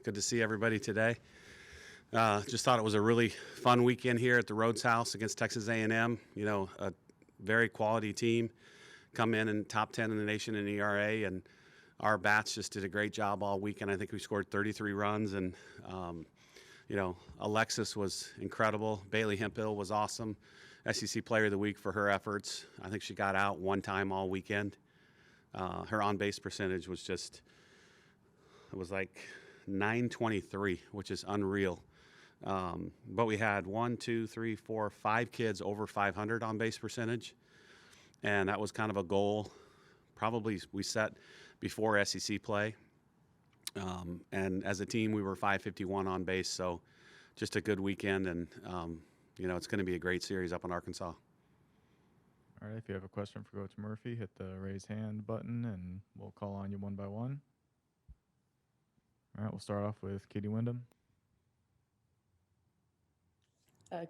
Good to see everybody today. Just thought it was a really fun weekend here at the Rhodes House against Texas A&M. You know, a very quality team, come in top 10 in the nation in ERA, and our bats just did a great job all weekend. I think we scored 33 runs, and Alexis was incredible. Bailey Hemphill was awesome. SEC Player of the Week for her efforts. I think she got out one time all weekend. Her on-base percentage was just, it was like 923, which is unreal. But we had 5 kids over 500 on base percentage, and that was kind of a goal probably we set before SEC play. And as a team, we were 551 on base, so just a good weekend, and it's going to be a great series up in Arkansas. All right, if you have a question for Coach Murphy, hit the raise hand button, and we'll call on you one by one. All right, we'll start off with Katie Wyndham.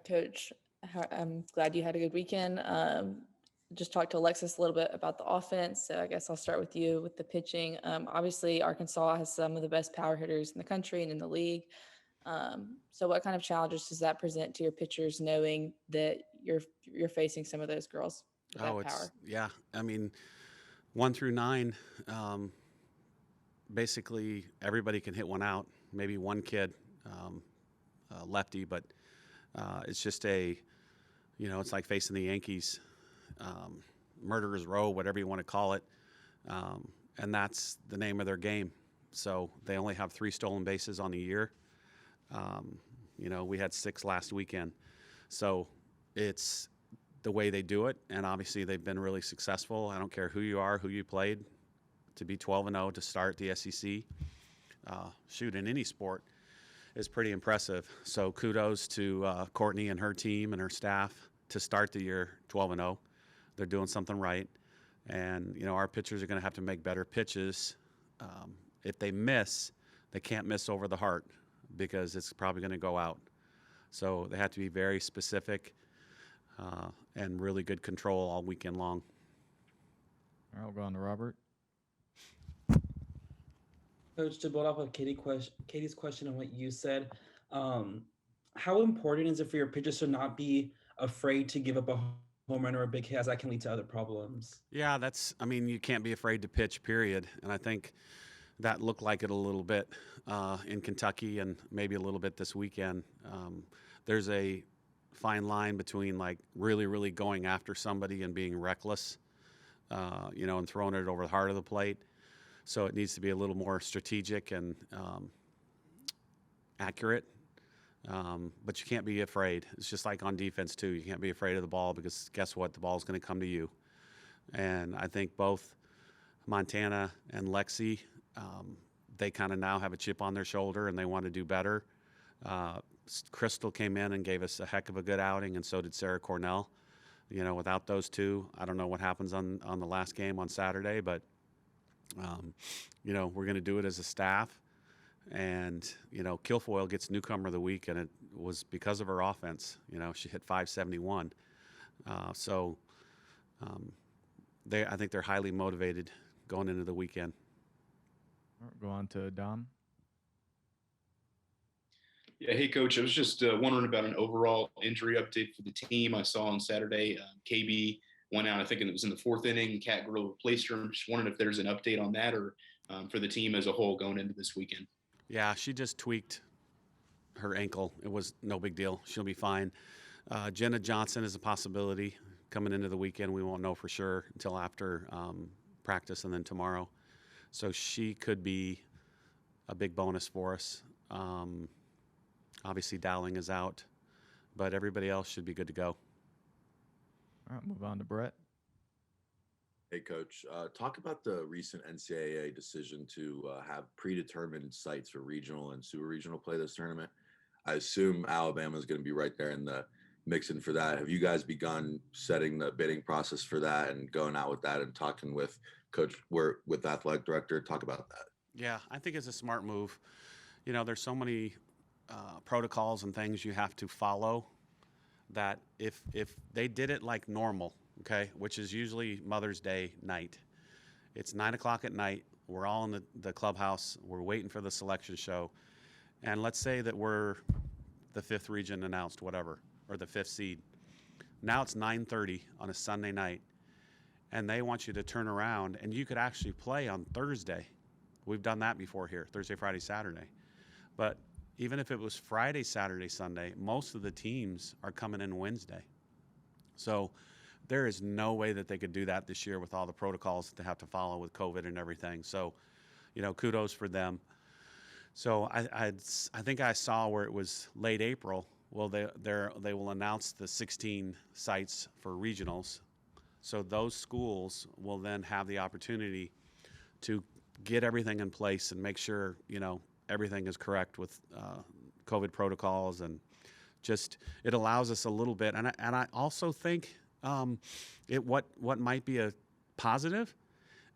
Coach, I'm glad you had a good weekend. Just talked to Alexis a little bit about the offense, so I guess I'll start with you with the pitching. Obviously, Arkansas has some of the best power hitters in the country and in the league. So what kind of challenges does that present to your pitchers, knowing that you're facing some of those girls with that power? Yeah. I mean, 1 through 9, basically everybody can hit one out. Maybe one kid, lefty, but it's just it's like facing the Yankees, murderer's row, whatever you want to call it, and that's the name of their game. So they only have 3 stolen bases on the year. We had 6 last weekend. So it's the way they do it, and obviously they've been really successful. I don't care who you are, who you played, to be 12-0 to start the SEC, in any sport, is pretty impressive. So kudos to Courtney and her team and her staff to start the year 12-0. They're doing something right. And, our pitchers are going to have to make better pitches. If they miss, they can't miss over the heart, because it's probably going to go out. So they have to be very specific and really good control all weekend long. All right, we'll go on to Robert. Coach, to build off of Katie's question on what you said, how important is it for your pitchers to not be afraid to give up a home run or a big hit, as that can lead to other problems? Yeah, you can't be afraid to pitch, period. And I think that looked like it a little bit in Kentucky and maybe a little bit this weekend. There's a fine line between like really, really going after somebody and being reckless, and throwing it over the heart of the plate. So it needs to be a little more strategic and accurate. But you can't be afraid. It's just like on defense too. You can't be afraid of the ball, because guess what? The ball's going to come to you. And I think both Montana and Lexi, they kind of now have a chip on their shoulder and they want to do better. Crystal came in and gave us a heck of a good outing, and so did Sarah Cornell. Without those two, I don't know what happens on the last game on Saturday, but we're going to do it as a staff. And, Kilfoyle gets Newcomer of the Week, and it was because of her offense. She hit 571. I think they're highly motivated going into the weekend. All right, go on to Dom. Yeah, hey, Coach. I was just wondering about an overall injury update for the team. I saw on Saturday KB went out, I think it was in the 4th inning. Kat Grill replaced her. I'm just wondering if there's an update on that, or for the team as a whole going into this weekend. Yeah, she just tweaked her ankle. It was no big deal. She'll be fine. Jenna Johnson is a possibility coming into the weekend. We won't know for sure until after practice and then tomorrow. So she could be a big bonus for us. Obviously, Dowling is out, but everybody else should be good to go. All right, move on to Brett. Hey, Coach. Talk about the recent NCAA decision to have predetermined sites for regional and super regional play this tournament. I assume Alabama is going to be right there in the mixing for that. Have you guys begun setting the bidding process for that and going out with that and talking with Coach, with the athletic director? Talk about that. Yeah, I think it's a smart move. There's so many protocols and things you have to follow that if they did it like normal, okay, which is usually Mother's Day night, it's 9 o'clock at night. We're all in the clubhouse. We're waiting for the selection show. And let's say that we're the 5th region announced, whatever, or the 5th seed. Now it's 9:30 on a Sunday night, and they want you to turn around, and you could actually play on Thursday. We've done that before here, Thursday, Friday, Saturday. But even if it was Friday, Saturday, Sunday, most of the teams are coming in Wednesday. So there is no way that they could do that this year with all the protocols that they have to follow with COVID and everything. So, kudos for them. So I think I saw where it was late April. Well, they will announce the 16 sites for regionals. So those schools will then have the opportunity to get everything in place and make sure, everything is correct with COVID protocols, and just it allows us a little bit. And I also think what might be a positive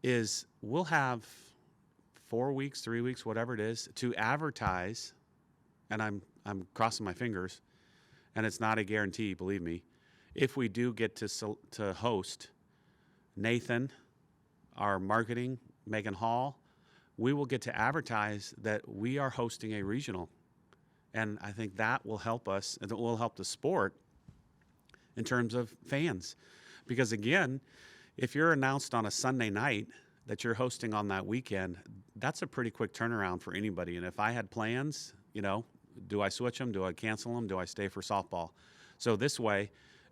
is we'll have 4 weeks, 3 weeks, whatever it is, to advertise. And I'm crossing my fingers, and it's not a guarantee, believe me. If we do get to host, Nathan, our marketing, Megan Hall, we will get to advertise that we are hosting a regional. And I think that will help us, and it will help the sport in terms of fans. Because again, if you're announced on a Sunday night that you're hosting on that weekend, that's a pretty quick turnaround for anybody. And if I had plans, do I switch them? Do I cancel them? Do I stay for softball? So this way,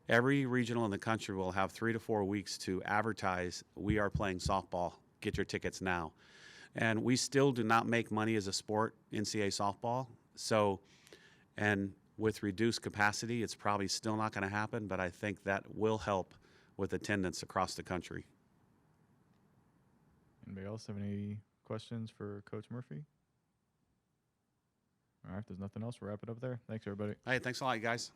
every regional in the country will have 3 to 4 weeks to advertise, we are playing softball. Get your tickets now. And we still do not make money as a sport, NCAA softball. So, and with reduced capacity, it's probably still not going to happen, but I think that will help with attendance across the country. Anybody else have any questions for Coach Murphy? All right, if there's nothing else, we'll wrap it up there. Thanks, everybody. Hey, thanks a lot, you guys.